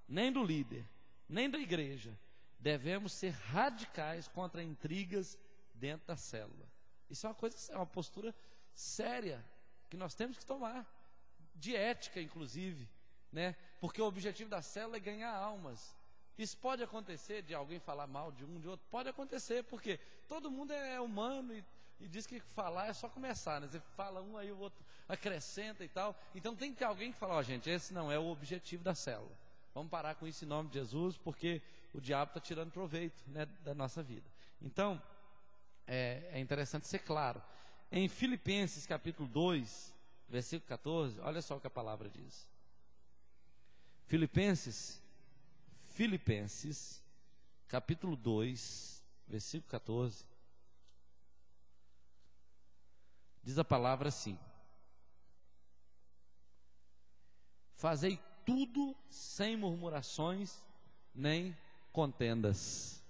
nem do líder, nem da igreja. Devemos ser radicais contra intrigas dentro da célula. Isso é uma postura séria que nós temos que tomar, de ética inclusive, né? Porque o objetivo da célula é ganhar almas. Isso pode acontecer de alguém falar mal de um, de outro, pode acontecer, porque todo mundo é humano e diz que falar é só começar, né? Você fala um, aí o outro acrescenta e tal. Então tem que ter alguém que fala, gente, esse não é o objetivo da célula. Vamos parar com isso em nome de Jesus, porque o diabo está tirando proveito, né, da nossa vida. Então, é interessante ser claro. Em Filipenses capítulo 2, versículo 14, olha só o que a palavra diz. Filipenses, capítulo 2, versículo 14, diz a palavra assim: fazei tudo sem murmurações nem contendas.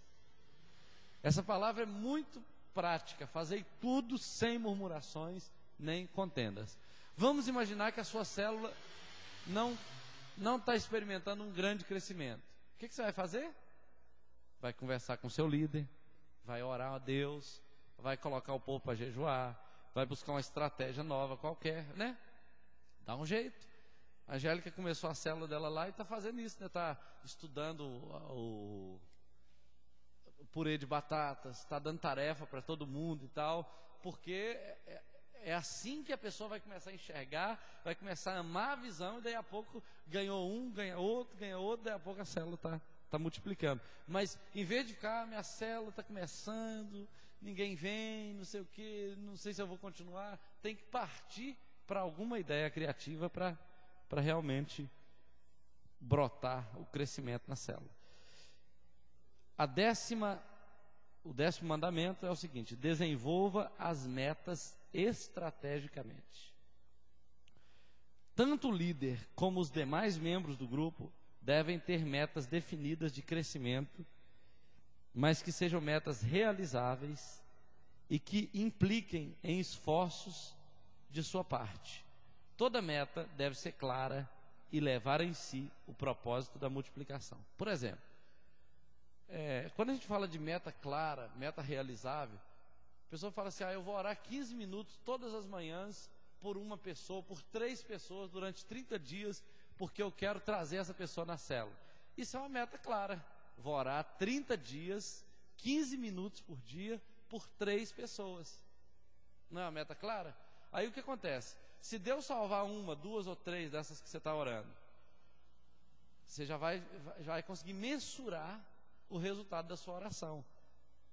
Essa palavra é muito prática. Fazei tudo sem murmurações nem contendas. Vamos imaginar que a sua célula não está experimentando um grande crescimento. O que você vai fazer? Vai conversar com o seu líder, vai orar a Deus, vai colocar o povo para jejuar, vai buscar uma estratégia nova qualquer, né? Dá um jeito. A Angélica começou a célula dela lá e está fazendo isso, né? Está estudando o purê de batatas, está dando tarefa para todo mundo e tal, porque é assim que a pessoa vai começar a enxergar, vai começar a amar a visão, e daí a pouco ganhou um, ganha outro, daí a pouco a célula está multiplicando. Mas em vez de ficar, minha célula está começando, ninguém vem, não sei o que, não sei se eu vou continuar, tem que partir para alguma ideia criativa para realmente brotar o crescimento na célula. O 10º mandamento é o seguinte: desenvolva as metas estrategicamente. Tanto o líder como os demais membros do grupo devem ter metas definidas de crescimento, mas que sejam metas realizáveis e que impliquem em esforços de sua parte. Toda meta deve ser clara e levar em si o propósito da multiplicação. Por exemplo, quando a gente fala de meta clara, meta realizável, a pessoa fala assim: eu vou orar 15 minutos todas as manhãs por uma pessoa, por 3 pessoas durante 30 dias, porque eu quero trazer essa pessoa na célula. Isso é uma meta clara. Vou orar 30 dias, 15 minutos por dia, por 3 pessoas. Não é uma meta clara? Aí o que acontece? Se Deus salvar 1, 2 ou 3 dessas que você está orando, você já vai conseguir mensurar o resultado da sua oração.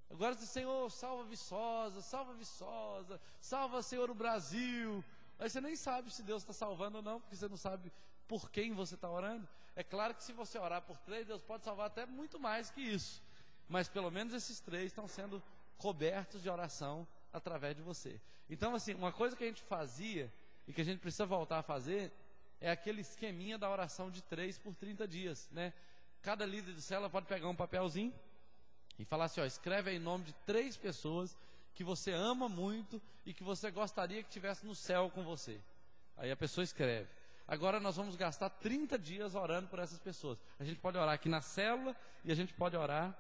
Agora diz: Senhor, salva Viçosa, salva, Senhor, o Brasil. Aí você nem sabe se Deus está salvando ou não, porque você não sabe por quem você está orando. É claro que se você orar por 3, Deus pode salvar até muito mais que isso, mas pelo menos esses 3 estão sendo cobertos de oração através de você. Então, assim, uma coisa que a gente fazia e que a gente precisa voltar a fazer é aquele esqueminha da oração de 3 por 30 dias, né? Cada líder de célula pode pegar um papelzinho e falar assim: escreve aí o nome de 3 pessoas que você ama muito e que você gostaria que estivesse no céu com você. Aí a pessoa escreve. Agora nós vamos gastar 30 dias orando por essas pessoas. A gente pode orar aqui na célula e a gente pode orar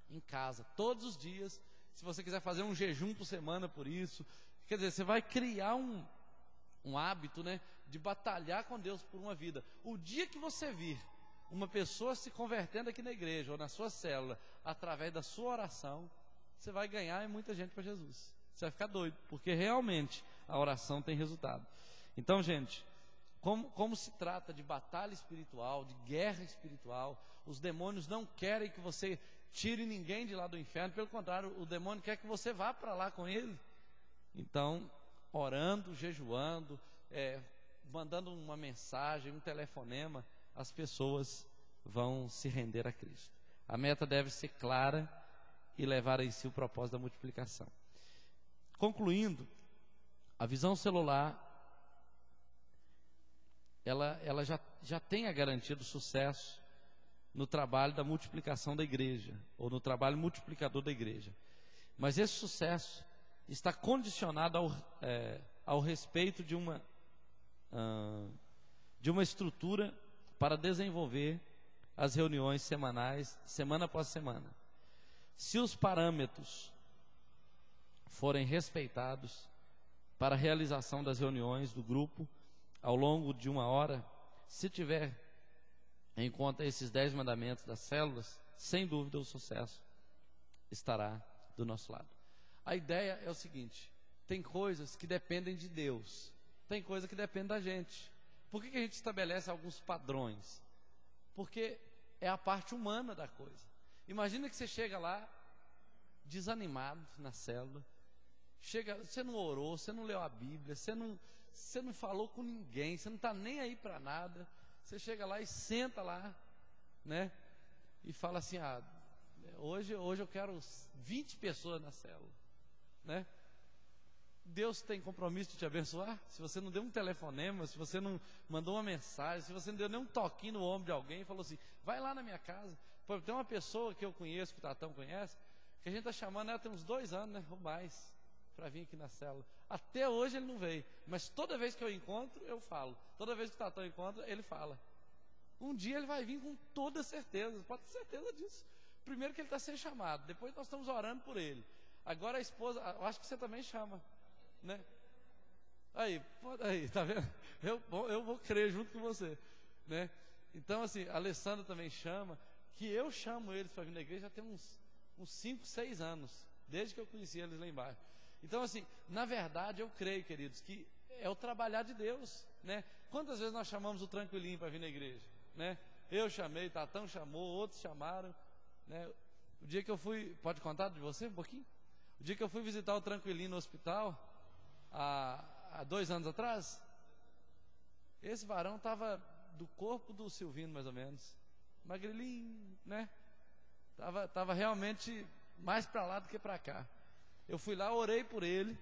em casa, todos os dias. Se você quiser fazer um jejum por semana por isso, quer dizer, você vai criar um hábito, né, de batalhar com Deus por uma vida. O dia que você vir uma pessoa se convertendo aqui na igreja ou na sua célula, através da sua oração, você vai ganhar muita gente para Jesus. Você vai ficar doido, porque realmente a oração tem resultado. Então, gente, como se trata de batalha espiritual, de guerra espiritual, os demônios não querem que você tire ninguém de lá do inferno, pelo contrário, o demônio quer que você vá para lá com ele. Então, orando, jejuando, mandando uma mensagem, um telefonema, as pessoas vão se render a Cristo. A meta deve ser clara e levar em si o propósito da multiplicação. Concluindo, a visão celular, ela já tem a garantia do sucesso no trabalho da multiplicação da igreja, ou no trabalho multiplicador da igreja. Mas esse sucesso está condicionado ao respeito de uma estrutura para desenvolver as reuniões semanais, semana após semana. Se os parâmetros forem respeitados para a realização das reuniões do grupo ao longo de 1 hora, se tiver em conta esses 10 mandamentos das células, sem dúvida o sucesso estará do nosso lado. A ideia é o seguinte: tem coisas que dependem de Deus, tem coisa que depende da gente. Por que a gente estabelece alguns padrões? Porque é a parte humana da coisa. Imagina que você chega lá desanimado na célula, você não orou, você não leu a Bíblia, você não falou com ninguém, você não está nem aí para nada. Você chega lá e senta lá, né? E fala assim: hoje eu quero 20 pessoas na célula, né? Deus tem compromisso de te abençoar? Se você não deu um telefonema, se você não mandou uma mensagem, se você não deu nem um toquinho no ombro de alguém e falou assim: vai lá na minha casa. Pô, tem uma pessoa que eu conheço, que o Tatão conhece, que a gente está chamando ela tem uns 2 anos, né, ou mais, para vir aqui na célula. Até hoje ele não veio, mas toda vez que eu encontro, eu falo. Toda vez que o Tatão encontra, ele fala. Um dia ele vai vir com toda certeza, pode ter certeza disso. Primeiro que ele está sendo chamado, depois nós estamos orando por ele. Agora a esposa, eu acho que você também chama, né? Aí, tá vendo? Eu vou crer junto com você, né? Então assim, a Alessandra também chama, que eu chamo eles para vir na igreja já tem uns 5, 6 anos, desde que eu conheci eles lá embaixo. Então assim, na verdade eu creio, queridos, que é o trabalhar de Deus, né? Quantas vezes nós chamamos o Tranquilinho para vir na igreja, né? Eu chamei, Tatão chamou, outros chamaram, né? O dia que eu fui, pode contar de você um pouquinho? O dia que eu fui visitar o Tranquilinho no hospital, há 2 anos atrás, esse varão estava do corpo do Silvino, mais ou menos, magrelinho, né? Tava realmente mais para lá do que para cá. Eu fui lá, orei por ele,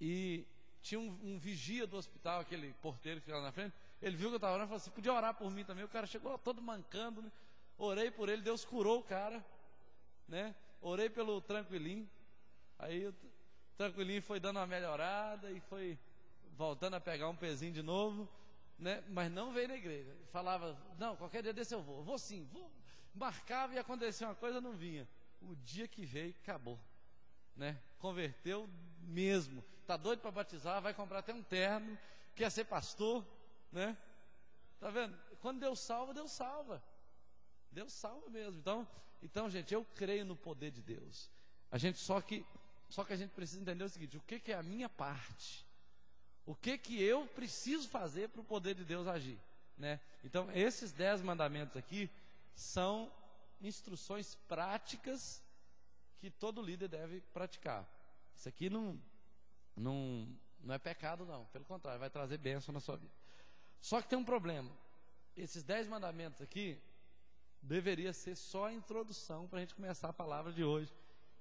e tinha um vigia do hospital, aquele porteiro que ficava na frente. Ele viu que eu estava orando e falou assim: podia orar por mim também. O cara chegou lá todo mancando, né? Orei por ele, Deus curou o cara, né? Orei pelo Tranquilinho. Aí o Tranquilinho foi dando uma melhorada e foi voltando a pegar um pezinho de novo, né? Mas não veio na igreja. Falava: não, qualquer dia desse eu vou sim, vou. Marcava e acontecia uma coisa, não vinha. O dia que veio, acabou, né? Converteu mesmo. Tá doido para batizar, vai comprar até um terno, quer ser pastor, né? Tá vendo? Quando Deus salva, Deus salva. Deus salva mesmo. Então, gente, eu creio no poder de Deus. Só que a gente precisa entender o seguinte: o que é a minha parte? O que eu preciso fazer para o poder de Deus agir, né? Então, esses 10 mandamentos aqui são instruções práticas que todo líder deve praticar. Isso aqui não é pecado, não. Pelo contrário, vai trazer bênção na sua vida. Só que tem um problema. Esses 10 mandamentos aqui deveria ser só a introdução para a gente começar a palavra de hoje,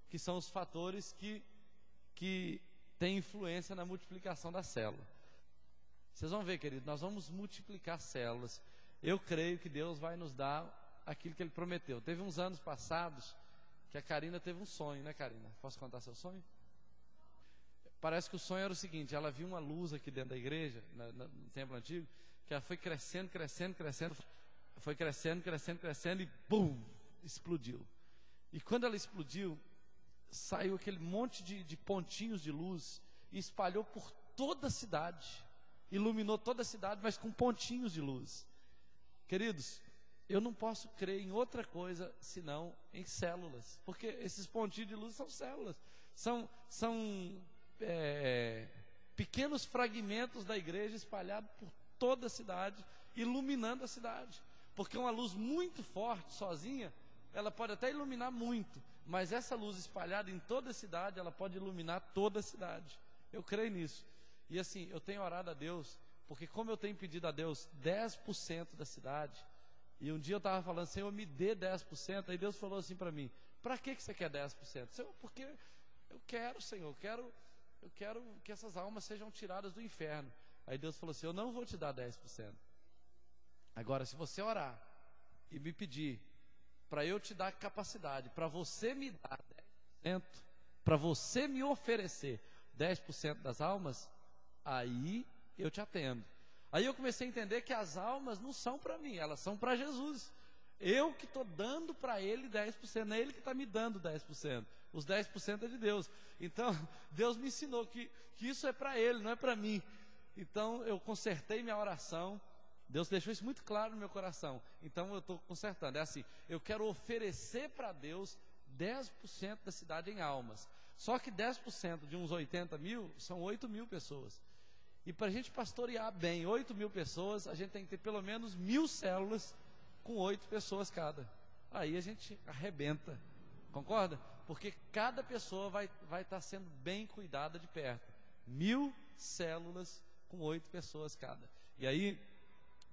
que são os fatores que têm influência na multiplicação da célula. Vocês vão ver, querido, nós vamos multiplicar células. Eu creio que Deus vai nos dar aquilo que Ele prometeu. Teve uns anos passados que a Karina teve um sonho, né, Karina? Posso contar seu sonho? Parece que o sonho era o seguinte: ela viu uma luz aqui dentro da igreja, no templo antigo, que ela foi crescendo, foi crescendo e bum, explodiu. E quando ela explodiu, saiu aquele monte de pontinhos de luz e espalhou por toda a cidade, iluminou toda a cidade, mas com pontinhos de luz. Queridos, eu não posso crer em outra coisa senão em células, porque esses pontinhos de luz são células, são pequenos fragmentos da igreja espalhados por toda a cidade, iluminando a cidade, porque uma luz muito forte, sozinha, ela pode até iluminar muito, mas essa luz espalhada em toda a cidade, ela pode iluminar toda a cidade. Eu creio nisso, e assim, eu tenho orado a Deus, porque como eu tenho pedido a Deus 10% da cidade, e um dia eu estava falando, Senhor, me dê 10%, aí Deus falou assim para mim, para que você quer 10%? Senhor, porque eu quero, Senhor, eu quero que essas almas sejam tiradas do inferno. Aí Deus falou assim, eu não vou te dar 10%. Agora, se você orar e me pedir para eu te dar capacidade, para você me dar 10%, para você me oferecer 10% das almas, aí eu te atendo. Aí eu comecei a entender que as almas não são para mim, elas são para Jesus. Eu que estou dando para Ele 10%, não é Ele que está me dando 10%. Os 10% é de Deus. Então, Deus me ensinou que isso é para Ele, não é para mim. Então, eu consertei minha oração. Deus deixou isso muito claro no meu coração. Então, eu estou consertando. É assim, eu quero oferecer para Deus 10% da cidade em almas. Só que 10% de uns 80 mil são 8 mil pessoas. E para a gente pastorear bem 8 mil pessoas, a gente tem que ter pelo menos 1000 células com 8 pessoas cada. Aí a gente arrebenta, concorda? Porque cada pessoa vai estar sendo bem cuidada de perto. 1000 células com 8 pessoas cada. E aí,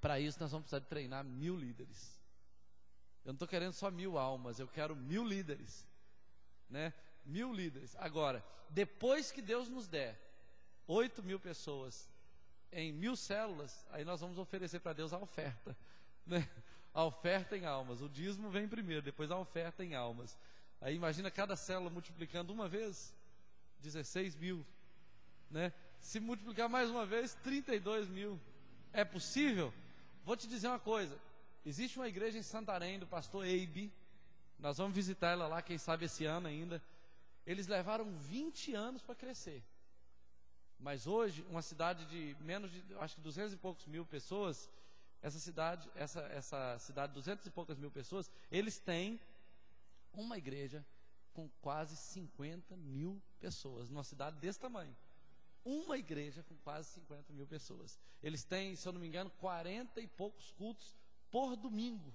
para isso nós vamos precisar de treinar 1000 líderes. Eu não estou querendo só 1000 almas, eu quero 1000 líderes, né? 1000 líderes. Agora, depois que Deus nos der 8 mil pessoas em 1000 células, aí nós vamos oferecer para Deus a oferta, né? A oferta em almas, o dízimo vem primeiro, depois a oferta em almas. Aí imagina cada célula multiplicando uma vez, 16 mil, né? Se multiplicar mais uma vez, 32 mil. É possível? Vou te dizer uma coisa, existe uma igreja em Santarém, do pastor Eibe, nós vamos visitar ela lá, quem sabe esse ano ainda. Eles levaram 20 anos para crescer. Mas hoje, uma cidade de menos de, acho que 200 e poucos mil pessoas, essa cidade de 200 e poucas mil pessoas, eles têm uma igreja com quase 50 mil pessoas, numa cidade desse tamanho. Uma igreja com quase 50 mil pessoas. Eles têm, se eu não me engano, 40 e poucos cultos por domingo,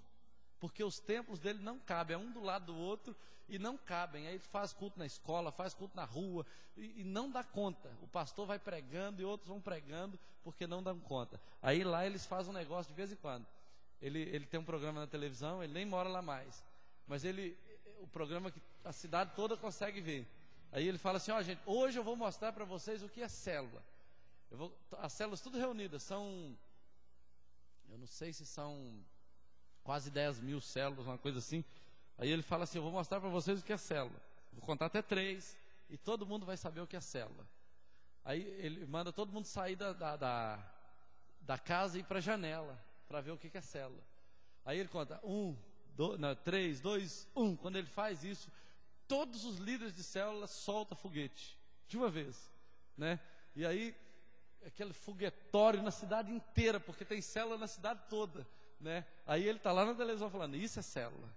porque os templos dele não cabem, é um do lado do outro e não cabem. Aí faz culto na escola, faz culto na rua e não dá conta. O pastor vai pregando e outros vão pregando porque não dão conta. Aí lá eles fazem um negócio de vez em quando. Ele tem um programa na televisão, ele nem mora lá mais, mas o programa que a cidade toda consegue ver. Aí ele fala assim, gente, hoje eu vou mostrar para vocês o que é célula. As células tudo reunidas, eu não sei se são quase 10 mil células, uma coisa assim. Aí ele fala assim, eu vou mostrar para vocês o que é célula. Vou contar até 3 e todo mundo vai saber o que é célula. Aí ele manda todo mundo sair da casa e ir para a janela para ver o que é célula. Aí ele conta 3, 2, 1. Quando ele faz isso, todos os líderes de célula soltam foguete de uma vez, né? E aí aquele foguetório na cidade inteira, porque tem célula na cidade toda, né? Aí ele está lá na televisão falando, isso é célula,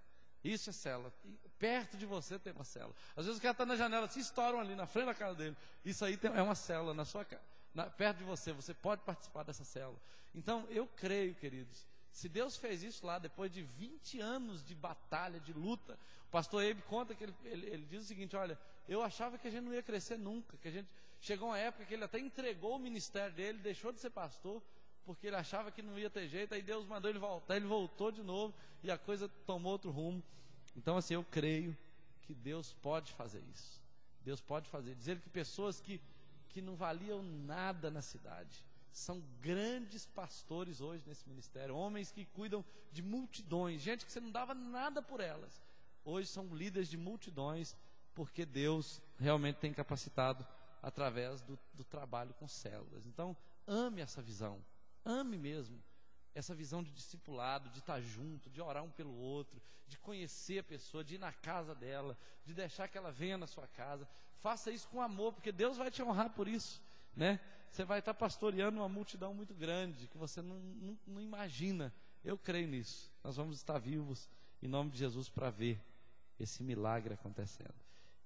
isso é célula. E perto de você tem uma célula. Às vezes o cara está na janela, se estouram ali na frente da casa dele. Isso aí é uma célula na sua casa, perto de você pode participar dessa célula. Então eu creio, queridos, se Deus fez isso lá, depois de 20 anos de batalha, de luta, o pastor Eibe conta que ele diz o seguinte, olha, eu achava que a gente não ia crescer nunca, que a gente, chegou uma época que ele até entregou o ministério dele, deixou de ser pastor, porque ele achava que não ia ter jeito, aí Deus mandou ele voltar, ele voltou de novo, e a coisa tomou outro rumo. Então assim, eu creio que Deus pode fazer isso, Deus pode fazer, dizer que pessoas que não valiam nada na cidade, são grandes pastores hoje nesse ministério, homens que cuidam de multidões, gente que você não dava nada por elas, hoje são líderes de multidões, porque Deus realmente tem capacitado através do trabalho com células. Então, ame essa visão, ame mesmo essa visão de discipulado, de estar junto, de orar um pelo outro, de conhecer a pessoa, de ir na casa dela, de deixar que ela venha na sua casa. Faça isso com amor, porque Deus vai te honrar por isso, né? você vai estar pastoreando uma multidão muito grande, que você não imagina. Eu creio nisso. Nós vamos estar vivos, em nome de Jesus, para ver esse milagre acontecendo.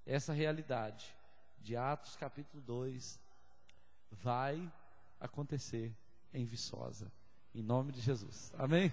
Essa realidade de Atos capítulo 2 vai acontecer em Viçosa, em nome de Jesus. Amém?